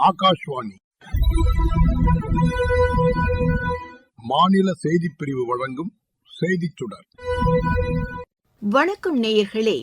ஆகாஷ்வாணி மாநில செய்திப் பிரிவு வழங்கும் செய்திச் சுடர். வணக்கம் நேயர்களே,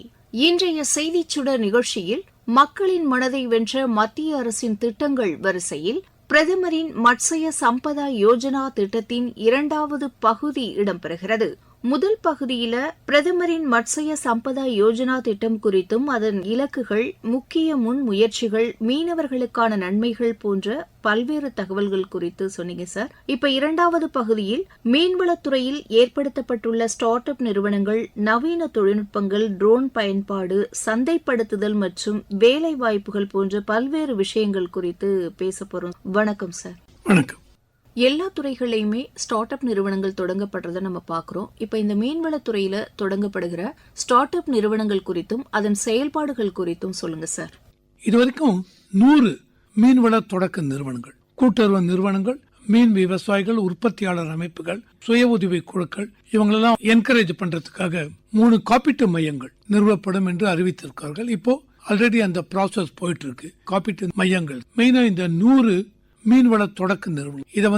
இன்றைய செய்திச் சுடர் நிகழ்ச்சியில் மக்களின் மனதை வென்ற மத்திய அரசின் திட்டங்கள் வரிசையில் பிரதமரின் மத்ஸ்ய சம்பதா யோஜனா திட்டத்தின் 2வது பகுதி இடம்பெறுகிறது. முதல் பகுதியில பிரதமரின் மத்ஸ்ய சம்பதா யோஜனா திட்டம் குறித்தும் அதன் இலக்குகள், முக்கிய முன்முயற்சிகள், மீனவர்களுக்கான நன்மைகள் போன்ற பல்வேறு தகவல்கள் குறித்து சொன்னீங்க சார். இப்ப 2வது பகுதியில் மீன்வளத்துறையில் ஏற்படுத்தப்பட்டுள்ள ஸ்டார்ட் அப் நிறுவனங்கள், நவீன தொழில்நுட்பங்கள், ட்ரோன் பயன்பாடு, சந்தைப்படுத்துதல் மற்றும் வேலை வாய்ப்புகள் போன்ற பல்வேறு விஷயங்கள் குறித்து பேச போறோம். வணக்கம் சார். வணக்கம். எல்லா துறைகளையுமே ஸ்டார்ட் அப் நிறுவனங்கள் தொடங்கப்படுறத நம்ம பார்க்கிறோம். இப்ப இந்த மீன்வளத்துறையில தொடங்கப்படுகிற ஸ்டார்ட் அப் நிறுவனங்கள் குறித்தும் அதன் செயல்பாடுகள் குறித்தும் சொல்லுங்க சார். இதுவரைக்கும் 100 மீன்வள தொடக்க நிறுவனங்கள், கூட்டுறவு நிறுவனங்கள், மீன் விவசாயிகள், உற்பத்தியாளர் அமைப்புகள், சுய உதவி குழுக்கள், இவங்களெல்லாம் என்கரேஜ் பண்றதுக்காக 3 காப்பீட்டு மையங்கள் நிறுவப்படும் என்று அறிவித்திருக்கார்கள். இப்போ ஆல்ரெடி அந்த ப்ராசஸ் போயிட்டு இருக்கு. காப்பீட்டு மையங்கள் மெயினா இந்த 100 மீன்வள தொடக்க நிறுவனம், இதை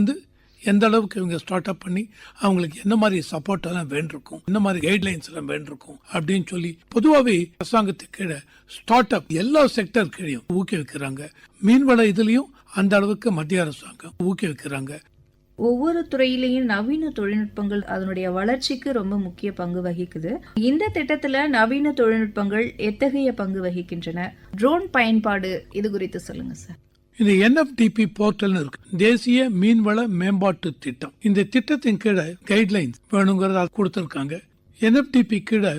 எந்த அளவுக்கு இவங்க ஸ்டார்ட் அப் பண்ணி அவங்களுக்கு என்ன மாதிரி சப்போர்ட் எல்லாம் வேண்டிருக்கும், என்ன மாதிரி கைட்லைன்ஸ் எல்லாம் வேண்டிருக்கும் அப்படின்னு சொல்லி பொதுவாகவே அரசாங்கத்துக்கு கீழே ஸ்டார்ட் அப் எல்லா செக்டர் கீழையும் ஊக்குவிக்கிறாங்க. மீன்வள இதுலயும் அந்த அளவுக்கு மத்திய அரசாங்கம் ஊக்குவிக்கிறாங்க. ஒவ்வொரு துறையிலையும் நவீன தொழில்நுட்பங்கள் அதனுடைய வளர்ச்சிக்கு ரொம்ப முக்கிய பங்கு வகிக்குது. இந்த திட்டத்துல நவீன தொழில்நுட்பங்கள் எத்தகைய பங்கு வகிக்கின்றன? ட்ரோன் பயன்பாடு இது குறித்து சொல்லுங்க சார். இந்த NFDP போர்ட்டல் இருக்கு, தேசிய மீன்வள மேம்பாட்டு திட்டம். இந்த திட்டத்தின் கீழே கைட்லைன்ஸ் வேணுங்கிறத கொடுத்திருக்காங்க. NFDP கீழே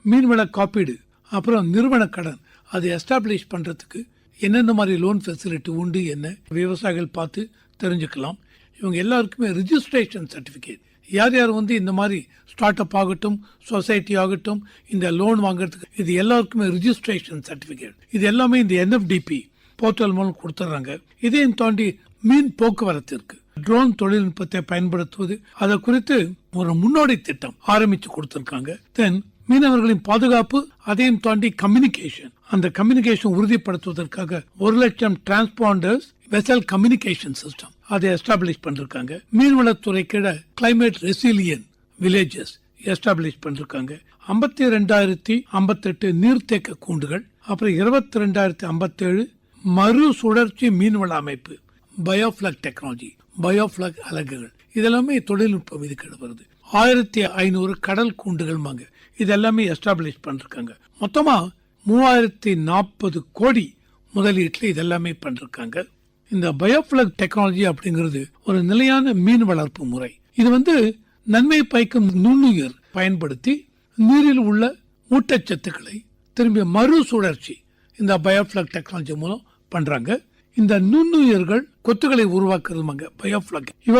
மீன்வள காப்பீடு, அப்புறம் நிறுவன கடன், அதை எஸ்டாப்ளிஷ் பண்றதுக்கு என்னென்ன மாதிரி லோன் ஃபெசிலிட்டி உண்டு என்ன விவசாயிகள் பார்த்து தெரிஞ்சுக்கலாம். இவங்க எல்லாருக்குமே ரிஜிஸ்ட்ரேஷன் சர்டிபிகேட், யார் யார் இந்த மாதிரி ஸ்டார்ட் அப் ஆகட்டும், சொசைட்டி ஆகட்டும், இந்த லோன் வாங்குறதுக்கு இது எல்லாருக்குமே ரிஜிஸ்ட்ரேஷன் சர்டிபிகேட், இது எல்லாமே இந்த NFDP போர்ட்டல் மூலம் கொடுத்துறாங்க. இதையும் தாண்டி மீன் போக்குவரத்து இருக்கு. ட்ரோன் தொழில்நுட்பத்தை பயன்படுத்துவது, அதை குறித்து ஒரு முன்னோடி திட்டம் ஆரம்பிச்சு கொடுத்திருக்காங்க. தென் மீனவர்களின் பாதுகாப்பு, அதையும் தாண்டி கம்யூனிகேஷன், அந்த communication உறுதிப்படுத்துவதற்காக 1,00,000 transponders vessel communication system அதை எஸ்டாப்ளிஷ் பண்ணிருக்காங்க. மீன்வளத்துறை கீழே கிளைமேட் ரெசிலியன் வில்லேஜஸ் எஸ்டாப்ளிஷ் பண்ணிருக்காங்க. 52,058 நீர்த்தேக்க கூண்டுகள், அப்புறம் 22,057 மறு சுழற்சி மீன்வள அமைப்பு, பயோஃபிளக் டெக்னாலஜி, பயோஃபிளக் அலகுகள், இதெல்லாமே தொழில்நுட்பம் இதுக்கு வருது. 1,500 கடல் கூண்டுகள் இதெல்லாமே எஸ்டாப்ளிஷ் பண்ணிருக்காங்க. மொத்தமா 3,040 கோடி முதலீட்டுல இதெல்லாமே பண்ணிருக்காங்க. இந்த பயோஃபிளக் டெக்னாலஜி அப்படிங்கிறது ஒரு நிலையான மீன் வளர்ப்பு முறை. இது நன்மை பயக்கும் நுண்ணுயிர் பயன்படுத்தி நீரில் உள்ள ஊட்டச்சத்துக்களை திரும்பி மறுசுழற்சி இந்த பயோஃபிளக் டெக்னாலஜி மூலம் பண்றாங்க. இந்த நுண்ணுயிர்கள் கொத்துக்களை உருவாக்குறது பயோஃபிளக். இவ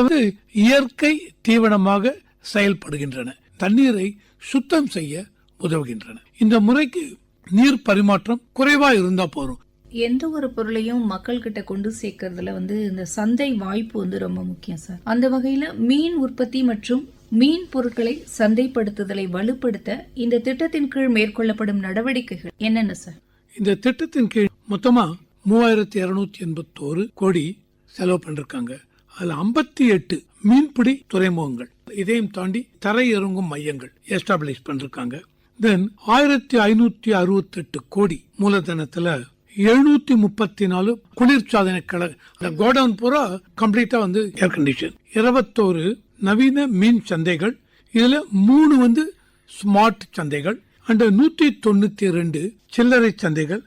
இயற்கை தீவனமாக செயல்படுகின்றன, தண்ணீரை சுத்தம் செய்ய உதவுகின்றன. இந்த முறைக்கு நீர் பரிமாற்றம் குறைவா இருந்தா போறோம். எந்த ஒரு பொருளையும் மக்கள் கிட்ட கொண்டு சேர்க்கறதுல இந்த சந்தை வாய்ப்பு ரொம்ப முக்கியம் சார். அந்த வகையில மீன் உற்பத்தி மற்றும் மீன் பொருட்களை சந்தைப்படுத்துதலை வலுப்படுத்த இந்த திட்டத்தின் கீழ் மேற்கொள்ளப்படும் நடவடிக்கைகள் என்னென்ன சார்? இந்த திட்டத்தின் கீழ் மொத்தமா 3,281 கோடி செலவு பண்ணிருக்காங்க. அதுல 58 மீன்பிடி துறைமுகங்கள், இதையும் தாண்டி தரை இறங்கும் மையங்கள் எஸ்டாப்ளிஷ் பண்ணிருக்காங்க. தென் 1,568 கோடி மூலதனத்துல 734 குளிர்சாதன கழக கோடவுன் பூரா கம்ப்ளீட்டா ஏர் கண்டிஷன், 21 நவீன மீன் சந்தைகள், இதுல 3 ஸ்மார்ட் சந்தைகள் அண்ட் 192 சில்லறை சந்தைகள்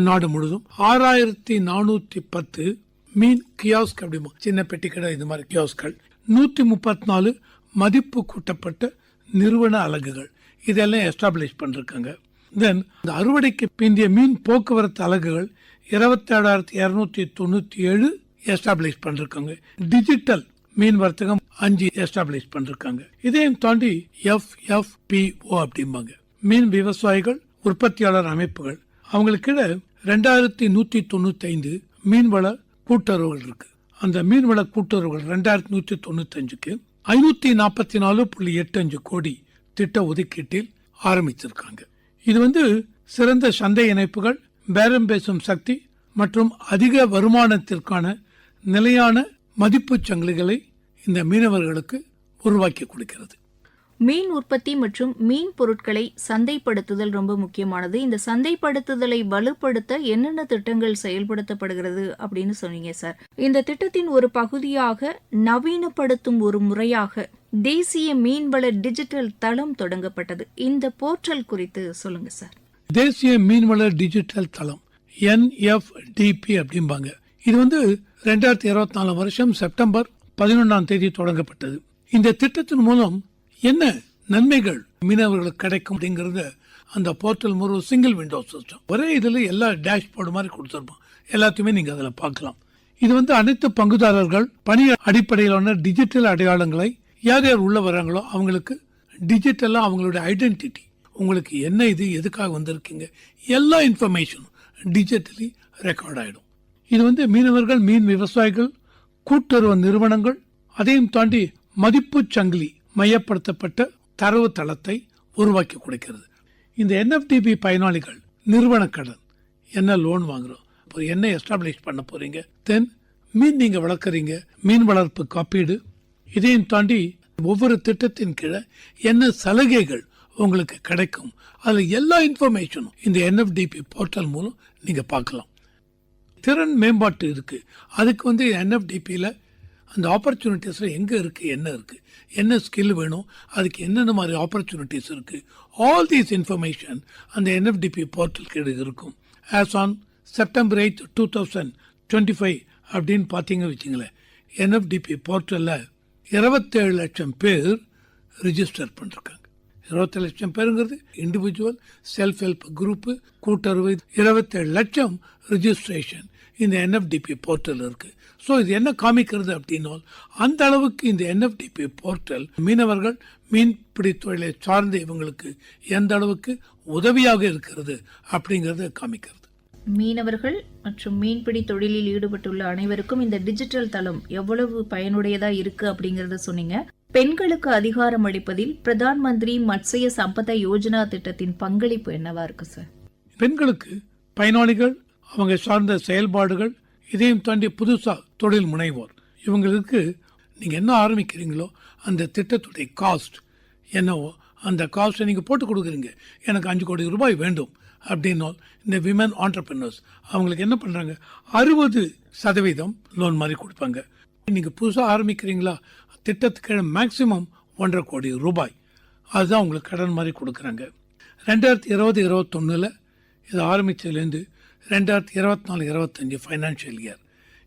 நாடு முழுதும், 6,410 மீன் கியாஸ்க், அப்படிமா சின்ன பெட்டி கடை, இது மாதிரி கியாஸ்கள், 134 மதிப்பு கூட்டப்பட்ட நிறுவன அலகுகள், இதெல்லாம் எஸ்டாப்ளிஷ் பண்ணிருக்காங்க. தென் இந்த அறுவடைக்கு பிந்திய மீன் போக்குவரத்து அலகுகள் 27,297 எஸ்டாப்ளிஷ் பண்ணிருக்காங்க. டிஜிட்டல் மீன் வர்த்தகம் 5 எஸ்டாப்ளிஷ் பண்ணிருக்காங்க. இதையும் தாண்டி FFPO அப்படிம்பாங்க, மீன் விவசாயிகள் உற்பத்தியாளர் அமைப்புகள், அவங்களுக்கு 2,195 மீன்வள கூட்டுறவுகள் இருக்கு. அந்த மீன்வள கூட்டுறவுகள் 2,195க்கு 544.85 கோடி திட்ட ஒதுக்கீட்டில் ஆரம்பிச்சிருக்காங்க. இது சிறந்த சந்தை இணைப்புகள், பேரம் பேசும் சக்தி மற்றும் அதிக வருமானத்திற்கான நிலையான மதிப்புச் சங்கிலிகளை இந்த மீனவர்களுக்கு உருவாக்கி கொடுக்கிறது. மீன் உற்பத்தி மற்றும் மீன் பொருட்களை சந்தைப்படுத்துதல் ரொம்ப முக்கியமானது. இந்த சந்தைப்படுத்துதலை வலுப்படுத்த என்னென்ன திட்டங்கள் செயல்படுத்தப்படுகிறது அப்படின்னு சொன்னீங்க சார். இந்த திட்டத்தின் ஒரு பகுதியாக நவீனப்படுத்தும் ஒரு முறையாக தேசிய மீன்வள டிஜிட்டல் தளம் தொடங்கப்பட்டது. இந்த போர்ட்டல் குறித்து சொல்லுங்க சார். தேசிய மீன்வள டிஜிட்டல் தளம் NFDP அப்படிம்பாங்க. இது 2024 வருஷம் செப்டம்பர் 11 தொடங்கப்பட்டது. இந்த திட்டத்தின் மூலம் என்ன நன்மைகள் மீனவர்களுக்கு கிடைக்கும் அப்படிங்கறது அந்த போர்ட்டல் ஒரு சிங்கிள் விண்டோ சிஸ்டம். ஒரே இதுல எல்லா டேஷ்போர்டு மாதிரி கொடுத்திருப்போம். எல்லாத்தையுமே நீங்க அதுல பார்க்கலாம். இது அனைத்து பங்குதாரர்கள் பணி அடிப்படையிலான டிஜிட்டல் அடையாளங்களை யார் யார் உள்ள வராங்களோ அவங்களுக்கு டிஜிட்டலா அவங்களுடைய ஐடென்டிட்டி, உங்களுக்கு என்ன இது, எதுக்காக வந்திருக்கீங்க, எல்லா இன்ஃபர்மேஷனும் டிஜிட்டலி ரெக்கார்ட் ஆயிடும். இது மீனவர்கள், மீன் விவசாயிகள், கூட்டுறவு நிறுவனங்கள், அதையும் தாண்டி மதிப்பு சங்கிலி மையப்படுத்தப்பட்ட தரவு தளத்தை உருவாக்கி கொடுக்கிறது. இந்த NFDP பயனாளிகள் நிறுவன கடன், என்ன லோன் வாங்குறோம், என்ன எஸ்டாப்ளிஷ் பண்ண போறீங்க, தென் மீன் நீங்க வளர்க்குறீங்க, மீன் வளர்ப்பு காப்பீடு, இதையும் தாண்டி ஒவ்வொரு திட்டத்தின் கீழே என்ன சலுகைகள் உங்களுக்கு கிடைக்கும், அதுல எல்லா இன்ஃபர்மேஷனும் இந்த NFDP போர்ட்டல் மூலம் நீங்க பார்க்கலாம். திறன் மேம்பாட்டு இருக்கு. அதுக்கு NFDPல அந்த ஆப்பர்ச்சுனிட்டிஸ்ல எங்க இருக்கு, என்ன ஸ்கில் வேணும், அதுக்கு என்னென்ன மாதிரி ஆப்பர்ச்சுனிட்டிஸ் இருக்கு, ஆல் தீஸ் இன்ஃபர்மேஷன் அந்த NFDP போர்ட்டல் கீழே இருக்கும். ஆஸ் ஆன் செப்டம்பர் 8, 2025 அப்படின்னு பார்த்தீங்க வச்சுங்களேன், NFDP போர்ட்டல்ல 27 லட்சம் பேர் ரிஜிஸ்டர் பண்ணிருக்காங்க. 27 லட்சம் பேருங்கிறது இண்டிவிஜுவல், செல்ஃப் ஹெல்ப் குரூப், கூட்டுறவு. 27 லட்சம் ரிஜிஸ்ட்ரேஷன் இந்த NFDP போர்ட்டல் இருக்கு. ஸோ இது என்ன காமிக்கிறது அப்படின்னா, அந்த அளவுக்கு இந்த NFDP போர்ட்டல் மீனவர்கள், மீன்பிடி தொழிலை சார்ந்த இவங்களுக்கு எந்த அளவுக்கு உதவியாக இருக்கிறது அப்படிங்கறத காமிக்கிறது. மீனவர்கள் மற்றும் மீன்பிடி தொழிலில் ஈடுபட்டுள்ள அனைவருக்கும் இந்த டிஜிட்டல் தளம் எவ்வளவு பயனுடையதா இருக்கு அப்படிங்கறத சொன்னீங்க. பெண்களுக்கு அதிகாரம் அளிப்பதில் பிரதான் மந்திரி மத்ஸ்ய சம்பதா யோஜனா திட்டத்தின் பங்களிப்பு என்னவா இருக்கு சார்? பெண்களுக்கு பயனாளிகள், அவங்க சார்ந்த செயல்பாடுகள், இதையும் தாண்டி புதுசா தொழில் முனைவோர், இவங்களுக்கு நீங்க என்ன ஆரம்பிக்கிறீங்களோ அந்த திட்டத்துடைய காஸ்ட் என்னவோ அந்த காஸ்ட்டை நீங்க போட்டு கொடுக்குறீங்க. எனக்கு 5 கோடி ரூபாய் வேண்டும் அப்படின்னா இந்த விமன் ஆண்டர்பிரினர்ஸ் அவங்களுக்கு என்ன பண்றாங்க, 60% லோன் மாதிரி கொடுப்பாங்க. நீங்க புதுசா ஆரம்பிக்கிறீங்களா, திட்டத்துக்கு மேக்சிமம் 1.5 கோடி ரூபாய் அதுதான் உங்களுக்கு கடன் மாதிரி கொடுக்குறாங்க. 2020-21 இது ஆரம்பிச்சதுலேருந்து 2024-25 ஃபைனான்சியல் இயர்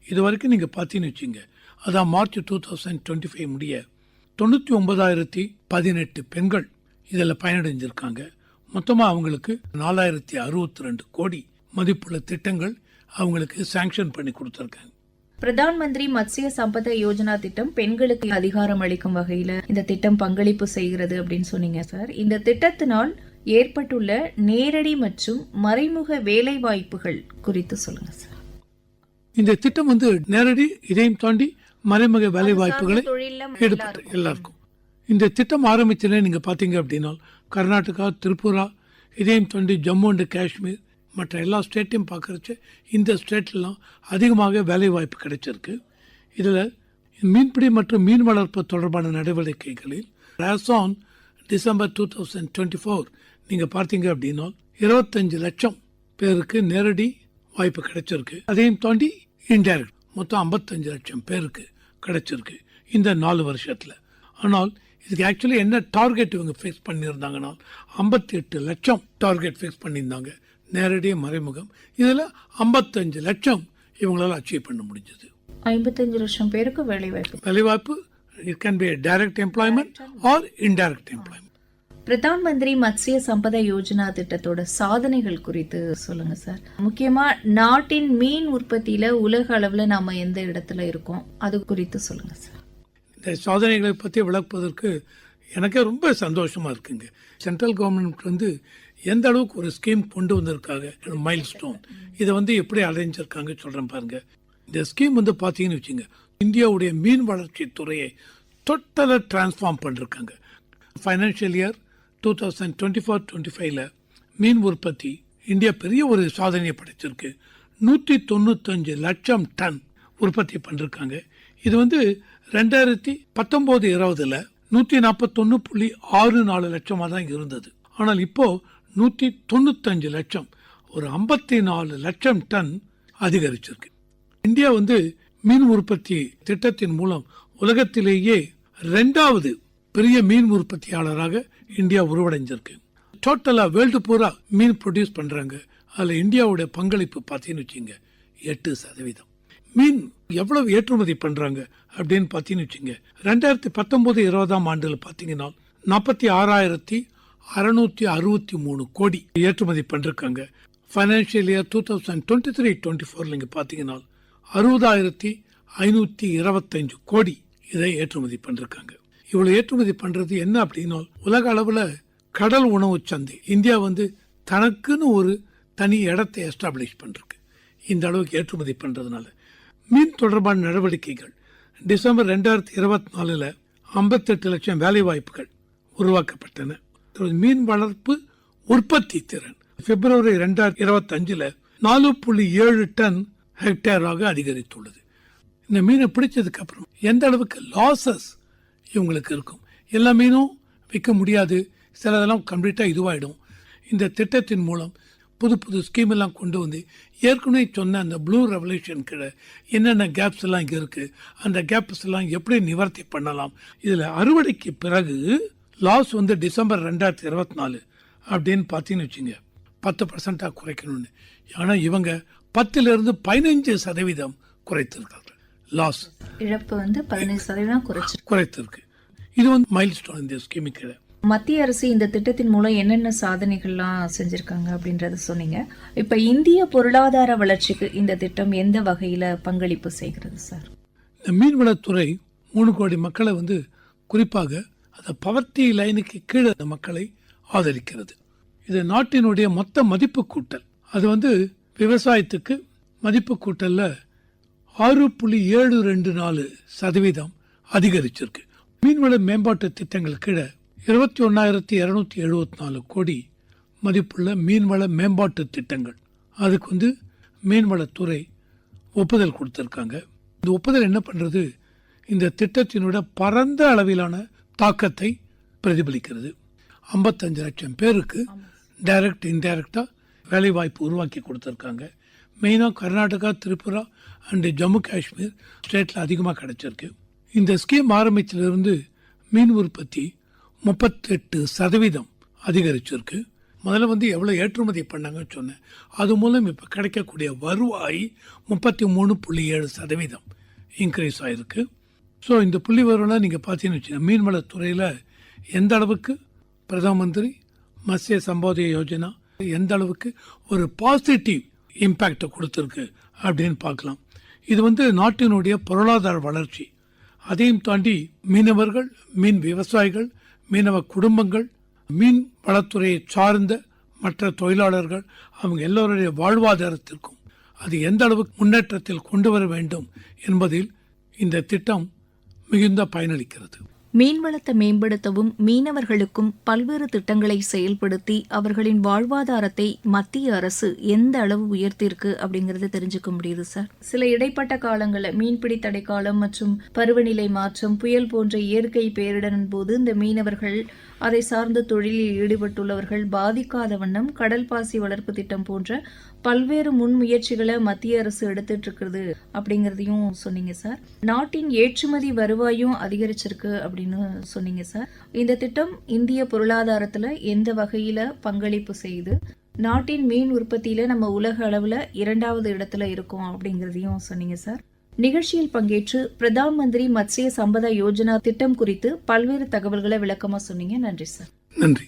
இது வரைக்கும் நீங்கள் பார்த்தீங்கன்னு வச்சுங்க, அதான் மார்ச் 2025 முடிய 99,018 பெண்கள் இதில் பயனடைஞ்சிருக்காங்க. மொத்தமாக அவங்களுக்கு 4,062 கோடி மதிப்புள்ள திட்டங்கள் அவங்களுக்கு சாங்ஷன் பண்ணி கொடுத்துருக்காங்க. பிரதான் மந்திரி மத்ஸ்ய சம்பதா யோஜனா திட்டம் பெண்களுக்கு அதிகாரம் அளிக்கும் வகையில இந்த திட்டம் பங்களிப்பு செய்கிறது அப்படின்னு சொன்னீங்க சார். இந்த திட்டத்தினால் ஏற்பட்டுள்ள நேரடி மற்றும் மறைமுக வேலை வாய்ப்புகள் குறித்து சொல்லுங்க சார். இந்த திட்டம் நேரடி, இதையும் தாண்டி மறைமுக வேலை வாய்ப்புகளை ஈடுபட்டு எல்லாருக்கும். இந்த திட்டம் ஆரம்பிச்சதுல நீங்க பாத்தீங்க அப்படின்னா கர்நாடகா, திரிபுரா, இதையும் தாண்டி ஜம்மு அண்ட் காஷ்மீர், மற்ற எல்லா ஸ்டேட்டையும் பார்க்கறச்சு இந்த ஸ்டேட்லாம் அதிகமாக வேலை வாய்ப்பு கிடைச்சிருக்கு. இதில் மீன்பிடி மற்றும் மீன் வளர்ப்பு தொடர்பான நடவடிக்கைகளில் as on டிசம்பர் 2024 நீங்கள் பார்த்தீங்க அப்படின்னா 25 லட்சம் பேருக்கு நேரடி வாய்ப்பு கிடைச்சிருக்கு. அதையும் தாண்டி இன்டைரக்ட் மொத்தம் 55 லட்சம் பேருக்கு கிடைச்சிருக்கு இந்த 4 வருஷத்தில். ஆனால் இதுக்கு ஆக்சுவலி என்ன டார்கெட் இவங்க ஃபிக்ஸ் பண்ணியிருந்தாங்கன்னா 58 லட்சம் டார்கெட் ஃபிக்ஸ் பண்ணியிருந்தாங்க நேரடி மறைமுகம். இதில் 55 லட்சம் இவங்களால அச்சீவ் பண்ண முடிஞ்சது. 55 லட்சம் பேருக்கு வேலைவாய்ப்பு. It can be direct employment R indirect employment. Pradhan Mantri Matsya Sampada Yojana திட்டத்தோட சாதனைகள் குறித்து சொல்லுங்க சார். முக்கியமா நாட்டின் மீன் உற்பத்தியில உலக அளவுல நாம எந்த இடத்துல இருக்கோம் அது குறித்து சொல்லுங்க சார். இந்த சாதனைகளை பற்றி விளக்குவதற்கு எனக்கே ரொம்ப சந்தோஷமா இருக்குங்க. சென்ட்ரல் கவர்மெண்ட் எந்த அளவுக்கு ஒரு ஸ்கீம் கொண்டு வந்திருக்காங்க, மைல் ஸ்டோன், இதை எப்படி அடைஞ்சிருக்காங்க சொல்றேன் பாருங்க. இந்த ஸ்கீம் பார்த்தீங்கன்னு வச்சுங்க, இந்தியாவுடைய மீன் வளர்ச்சி துறையை டோட்டலாக டிரான்ஸ்ஃபார்ம் பண்ணிருக்காங்க. ஃபைனான்சியல் இயர் 2024-25 மீன் உற்பத்தி இந்தியா பெரிய ஒரு சாதனையை படைச்சிருக்கு. 195 லட்சம் டன் உற்பத்தி பண்ணிருக்காங்க. இது வந்து 2019-20 141.64 லட்சமா தான் இருந்தது. ஆனால் இப்போ 195 லட்சம், ஒரு 54 லட்சம் டன் அதிகரிச்சிருக்கு. இந்தியா வந்து மீன் உற்பத்தி திட்டத்தின் மூலம் உலகத்திலேயே 2வது பெரிய மீன் உற்பத்தியாளராக இந்தியா உருவடைஞ்சிருக்கு. டோட்டலா வேர்ல்டு பூரா மீன் ப்ரொடியூஸ் பண்றாங்க. அதுல இந்தியாவுடைய பங்களிப்பு பார்த்தீங்கன்னு வச்சுங்க 8%. மீன் எவ்வளவு ஏற்றுமதி பண்றாங்க அப்படின்னு பார்த்தீங்கன்னு வச்சுங்க 2019-20 ஆண்டுல பார்த்தீங்கன்னா 46,663 கோடி ஏற்றுமதி பண்ணிருக்காங்க. பைனான்சியல் இயர் 2023-24 நீங்க பார்த்தீங்கன்னா 60,525 கோடி இதை ஏற்றுமதி பண்ணிருக்காங்க. இவ்வளவு ஏற்றுமதி பண்றது என்ன அப்படின்னா, உலக அளவுல கடல் உணவு சந்தை இந்தியா வந்து தனக்குன்னு ஒரு தனி இடத்தை எஸ்டாப்ளிஷ் பண்ணிருக்கு. இந்த அளவுக்கு ஏற்றுமதி பண்றதுனால மீன் தொடர்பான நடவடிக்கைகள் டிசம்பர் 2024 58 லட்சம் வேலை வாய்ப்புகள் உருவாக்கப்பட்டன. மீன் வளர்ப்பு உற்பத்தி திறன் பிப்ரவரி 2025 4.7 டன் ஹெக்டேராக அதிகரித்துள்ளது. இந்த மீனை பிடிச்சதுக்கு அப்புறம் எந்த அளவுக்கு லாசஸ் இவங்களுக்கு இருக்கும். எல்லா மீனும் விற்க முடியாது, சிலதெல்லாம் கம்ப்ளீட்டா இதுவாயிடும். இந்த திட்டத்தின் மூலம் புது புது ஸ்கீம் எல்லாம் கொண்டு வந்து ஏற்கனவே சொன்ன அந்த ப்ளூ ரெவல்யூஷன் கீழே என்னென்ன கேப்ஸ் எல்லாம் இங்கே இருக்கு, அந்த கேப்ஸ் எல்லாம் எப்படி நிவர்த்தி பண்ணலாம். இதில் அறுவடைக்கு பிறகு லாஸ் வந்து டிசம்பர் 2024 அப்படின்னு பார்த்தீங்கன்னு வச்சுங்க 10% குறைக்கணும்னு. ஆனால் இவங்க 10-15% குறைத்திருக்காங்க. லாஸ் இழப்பு வந்து 15% குறைத்திருக்கு. இது வந்து மைல்ஸ்டோன் இந்த ஸ்கீமு கீழே. மத்திய அரசு இந்த திட்டத்தின் மூலம் என்னென்ன சாதனைகள்லாம் செஞ்சிருக்காங்க அப்படின்றத சொன்னீங்க. இப்ப இந்திய பொருளாதார வளர்ச்சிக்கு இந்த திட்டம் எந்த வகையில பங்களிப்பு செய்கிறது சார்? இந்த மீன்வளத்துறை 3 கோடி மக்களை வந்து குறிப்பாக அந்த பவர்ட்டி லைனுக்கு கீழே அந்த மக்களை ஆதரிக்கிறது. இது நாட்டினுடைய மொத்த மதிப்பு கூட்டல். அது வந்து விவசாயத்துக்கு மதிப்பு கூட்டல்ல 6.724% அதிகரிச்சிருக்கு. மீன்வள மேம்பாட்டு திட்டங்கள் கீழே 21,274 கோடி மதிப்புள்ள மீன்வள மேம்பாட்டு திட்டங்கள், அதுக்கு வந்து மீன்வளத்துறை ஒப்புதல் கொடுத்திருக்காங்க. இந்த ஒப்புதல் என்ன பண்றது, இந்த திட்டத்தினுடைய பரந்த அளவிலான தாக்கத்தை பிரதிபலிக்கிறது. 55 லட்சம் பேருக்கு டைரக்ட் இன்டைரக்டா வேலை வாய்ப்பு உருவாக்கி கொடுத்திருக்காங்க. மெயினா கர்நாடகா, திரிபுரா அண்ட் ஜம்மு காஷ்மீர் ஸ்டேட்ல அதிகமாக கிடைச்சிருக்கு. இந்த ஸ்கீம் ஆரம்பிச்சிலிருந்து மீன் உற்பத்தி 38% அதிகரிச்சிருக்கு. முதல்ல வந்து எவ்வளவு ஏற்றுமதி பண்ணாங்கன்னு சொன்னேன். அது மூலம் இப்ப கிடைக்கக்கூடிய வருவாய் 33.7% இன்க்ரீஸ் ஆயிருக்கு. ஸோ இந்த புள்ளி வருவம்லாம் நீங்க பார்த்தீங்கன்னு வச்சுக்கோங்க, மீன்வளத்துறையில எந்த அளவுக்கு பிரதம மந்திரி மத்ஸ்ய சம்போதய யோஜனா எந்த அளவுக்கு ஒரு பாசிட்டிவ் இம்பாக்ட கொடுத்திருக்கு அப்படின்னு பார்க்கலாம். இது வந்து நாட்டினுடைய பொருளாதார வளர்ச்சி, அதையும் தாண்டி மீனவர்கள், மீன் விவசாயிகள், மீனவ குடும்பங்கள், மீன் வளத்துறையை சார்ந்த மற்ற தொழிலாளர்கள், அவங்க எல்லோருடைய வாழ்வாதாரத்திற்கும் அது எந்த அளவுக்கு முன்னேற்றத்தில் கொண்டு வர வேண்டும் என்பதில் இந்த திட்டம் மிகுந்த பயனளிக்கிறது. மீன்வளத்தை மேம்படுத்தவும் மீனவர்களுக்கும் பல்வேறு திட்டங்களை செயல்படுத்தி அவர்களின் வாழ்வாதாரத்தை மத்திய அரசு எந்த அளவு உயர்த்திருக்கு அப்படிங்கறத தெரிஞ்சுக்க முடியுது சார். சில இடைப்பட்ட காலங்களில் மீன்பிடி தடைக்காலம் மற்றும் பருவநிலை மாற்றம், புயல் போன்ற இயற்கை பேரிடரின் போது இந்த மீனவர்கள், அதை சார்ந்த தொழிலில் ஈடுபட்டுள்ளவர்கள் பாதிக்காத வண்ணம் கடல் பாசி வளர்ப்பு திட்டம் போன்ற பல்வேறு முன்முயற்சிகளை மத்திய அரசு எடுத்துட்டு இருக்குது அப்படிங்கறதையும் சொன்னீங்க சார். நாட்டின் ஏற்றுமதி வருவாயும் அதிகரிச்சிருக்கு அப்படின்னு சொன்னீங்க சார். இந்த திட்டம் இந்திய பொருளாதாரத்துல எந்த வகையில பங்களிப்பு செய்து நாட்டின் மீன் உற்பத்தியில நம்ம உலக அளவுல 2வது இடத்துல இருக்கோம் அப்படிங்கறதையும் சொன்னீங்க சார். நிகழ்ச்சியில் பங்கேற்று பிரதான் மந்திரி மத்ஸ்ய சம்பதா யோஜனா திட்டம் குறித்து பல்வேறு தகவல்களை விளக்கமா சொன்னீங்க. நன்றி சார். நன்றி.